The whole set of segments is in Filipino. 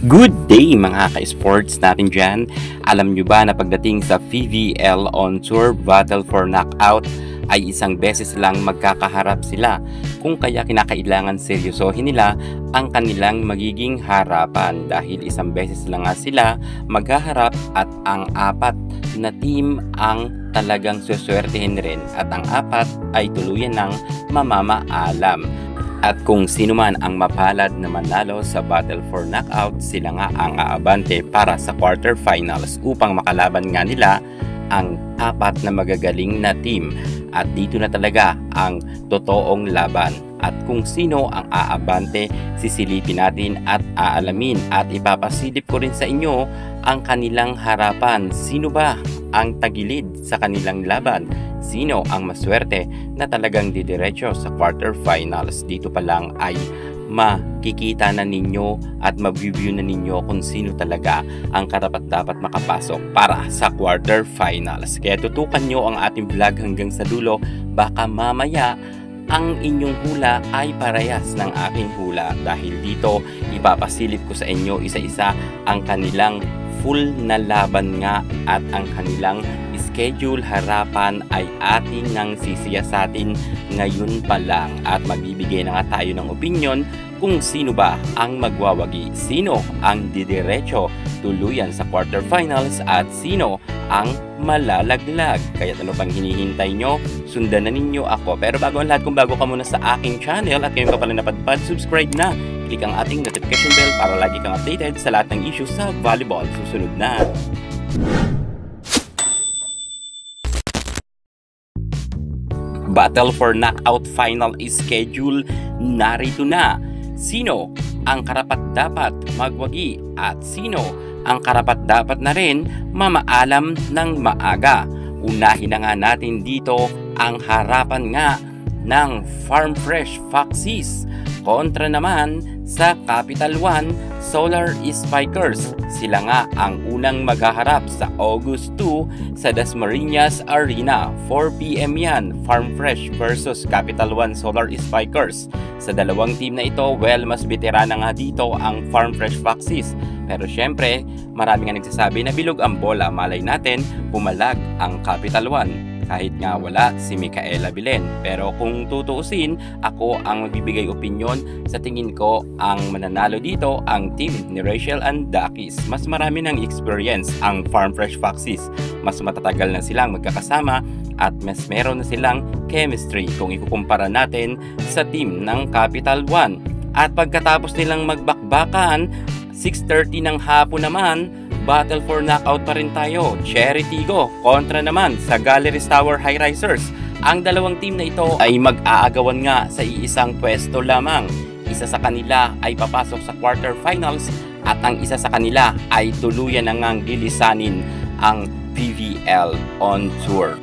Good day mga ka-sports natin dyan. Alam nyo ba na pagdating sa PVL On Tour Battle for Knockout ay isang beses lang magkakaharap sila, kung kaya kinakailangan seryosohin nila ang kanilang magiging harapan dahil isang beses lang nga sila maghaharap at ang apat na team ang talagang suswertehin rin at ang apat ay tuluyan ng mamamaalam. At kung sino man ang mapalad na manalo sa Battle for Knockout, sila nga ang aabante para sa quarterfinals upang makalaban nga nila ang apat na magagaling na team. At dito na talaga ang totoong laban. At kung sino ang aabante, sisilipin natin at aalamin at ipapasilip ko rin sa inyo ang kanilang harapan. Sino ba ang tagilid sa kanilang laban? Sino ang maswerte na talagang didiretso sa quarterfinals? Dito pa lang ay makikita na ninyo at mag-review na ninyo kung sino talaga ang karapat-dapat makapasok para sa quarterfinals. Kaya tutukan nyo ang ating vlog hanggang sa dulo. Baka mamaya ang inyong hula ay parehas ng aking hula, dahil dito ipapasilip ko sa inyo isa-isa ang kanilang full na laban nga at ang kanilang schedule harapan ay ating nang sisiyasatin ngayon pa lang at magbibigay na nga tayo ng opinion kung sino ba ang magwawagi, sino ang didiretso tuluyan sa quarterfinals at sino ang malalaglag. Kaya ano pang hinihintay nyo? Sundan na ninyo ako. Pero bago ang lahat, kung bago ka muna sa aking channel at ngayon ka pala napadpad, subscribe na. Click ang ating notification bell para lagi kang updated sa lahat ng issues sa volleyball. Susunod na. Battle for Knockout Final schedule narito na. Sino ang karapat-dapat magwagi at sino ang karapat-dapat na rin mamaalam ng maaga? Unahin na nga natin dito ang harapan nga ng Farm Fresh Foxes kontra naman sa Capital One Solar Spikers. Sila nga ang unang maghaharap sa August 2 sa Dasmariñas Arena. 4 PM yan, Farm Fresh versus Capital One Solar Spikers. Sa dalawang team na ito, well, mas veterana nga dito ang Farm Fresh Foxes. Pero syempre, marami nga nagsasabi na bilog ang bola. Malay natin, pumalag ang Capital One kahit nga wala si Micaela Bilen. Pero kung tutuusin, ako ang magbibigay opinyon. Sa tingin ko, ang mananalo dito ang team ni Rachel and Dakis. Mas marami ng experience ang Farm Fresh Foxes. Mas matatagal na silang magkakasama at mas meron na silang chemistry kung ikukumpara natin sa team ng Capital One. At pagkatapos nilang magbakbakan, 6:30 ng hapon naman, Battle for Knockout pa rin tayo. Cherry Tigo kontra naman sa Galleries Tower High Risers. Ang dalawang team na ito ay mag-aagawan nga sa iisang pwesto lamang. Isa sa kanila ay papasok sa quarterfinals at ang isa sa kanila ay tuluyan na ngang lilisanin ang PVL On Tour.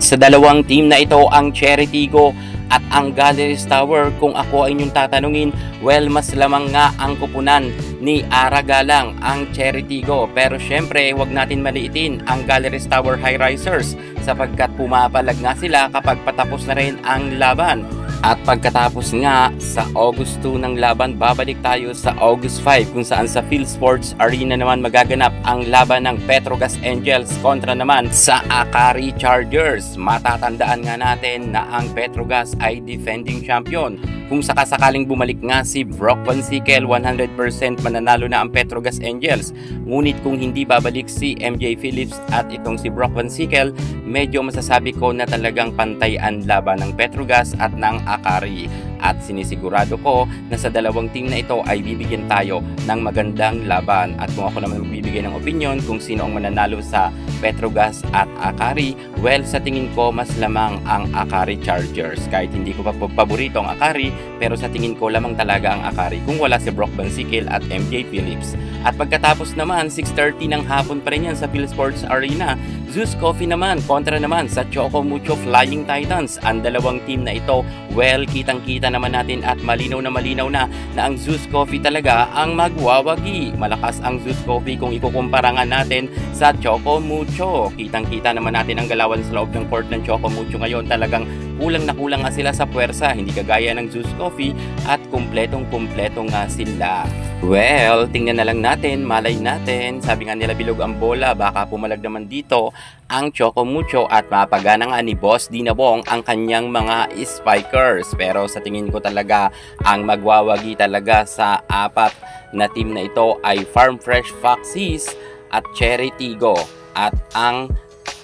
Sa dalawang team na ito, ang Cherry Tigo at ang Galleries Tower, kung ako ay inyong tatanungin, well, mas lamang nga ang kupunan ni Ara Galang ang Cherry Tigo. Pero syempre, wag natin maliitin ang Galleries Tower High Risers sapagkat pumapalag nga sila kapag patapos na rin ang laban. At pagkatapos nga sa August 2 ng laban, babalik tayo sa August 5 kung saan sa Field Sports Arena naman magaganap ang laban ng Petrogas Angels kontra naman sa Akari Chargers. Matatandaan nga natin na ang Petrogas ay defending champion. Kung sakasakaling bumalik nga si Brock Van Sickle, 100% mananalo na ang Petrogas Angels. Ngunit kung hindi babalik si MJ Phillips at itong si Brock Van Sickle, medyo masasabi ko na talagang pantay ang laban ng Petrogas at ng Akari. At sinisigurado ko na sa dalawang team na ito ay bibigyan tayo ng magandang laban. At kung ako naman magbibigay ng opinion kung sino ang mananalo sa Petrogas at Akari, well, sa tingin ko mas lamang ang Akari Chargers. Kahit hindi ko pa paborito ang Akari, pero sa tingin ko lamang talaga ang Akari kung wala si Brock Van Sickle at MJ Phillips. At pagkatapos naman, 6:30 ng hapon pa rin yan sa Field Sports Arena, Zeus Coffee naman kontra naman sa Choco Mucho Flying Titans. Ang dalawang team na ito, well, kitang-kita naman natin at malinaw na ang Zeus Coffee talaga ang magwawagi. Malakas ang Zeus Coffee kung ikukumpara nga natin sa Choco Mucho. Kitang-kita naman natin ang galawan sa loob ng court ng Choco Mucho ngayon. Talagang kulang na kulang nga sila sa puwersa, hindi kagaya ng Zeus Coffee at kumpletong-kumpleto nga sila. Well, tingnan na lang natin, malay natin. Sabi nga nila bilog ang bola, baka pumalag naman dito ang Choco Mucho at mapagana nga ni Boss Dinabong ang kanyang mga spikers. Pero sa tingin ko talaga, ang magwawagi talaga sa apat na team na ito ay Farm Fresh Foxes at Cherry Tigo at ang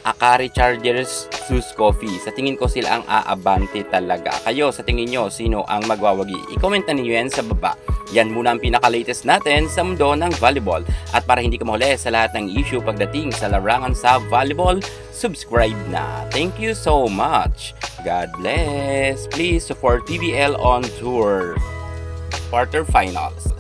Akari Chargers Sus Coffee. Sa tingin ko sila ang aabante talaga. Kayo, sa tingin nyo, sino ang magwawagi? I-comment na ninyo yan sa baba. Yan muna ang pinaka-latest natin sa mundo ng volleyball. At para hindi ka mahuli sa lahat ng issue pagdating sa larangan sa volleyball, subscribe na. Thank you so much. God bless. Please support PBL on Tour quarterfinals.